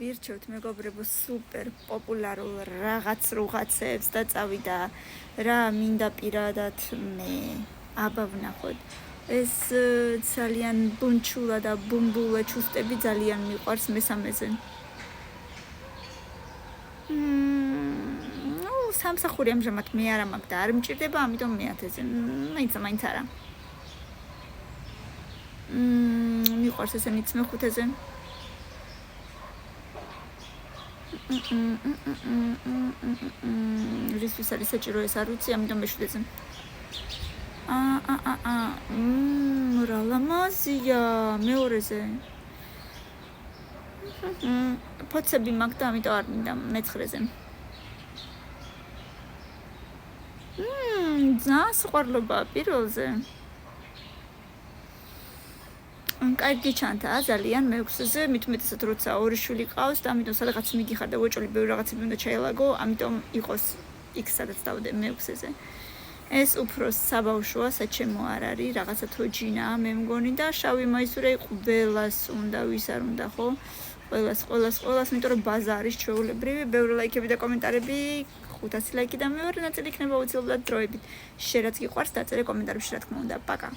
ვირჩევთ მეგობრებო სუპერ პოპულარულ რაღაცებს და წავიდა რა მინდა პირადად მე აბა ვნახოთ ეს ძალიან ბუნჩულა და ბუმბულა ჩუსტები ძალიან მიყვარს მესამეზე სამსახური ამჟამად მე არ მაქვს და არ მჭირდება ამიტომ მე-10-ზე მაინც არა მიყვარს ესენიც მე-5-ზე რისთვის არის საჭირო ეს არ ვიცი ამიტომ მე-7-ზე რა ლამაზია მეორე-ზე ფოცები მაქვს და ამიტომ არ მინდა მე-9-ზე ძალიან სიყვარულობაა პირველზე კარგი ჩანთა ძალიან მე-6-ზე მithumetasat როცა ორი შვილი ყავს და ამიტომ სადღაც მიდიხარ და უეჭველი ბევრი რაღაცები უნდა ჩაელაგო ამიტომ იყოს იქ სადაც დავდე მე-6-ზე ეს უფრო საბავშვოა საჩემო არ არის რაღაცა თოჯინაა მე მგონი და შავი მაისურე ყველას უნდა ვის არ უნდა ხო ყველას იმიტომ რომ ბაზა არის ჩვეულებრივი ბევრი ლაიქები და კომენტარები 500 ლაიქი და მეორე ნაწილი იქნება აუცილებლად დროებით შენ რაც გიყვარს დაწერე კომენტარებში რა თქმა უნდა პაკა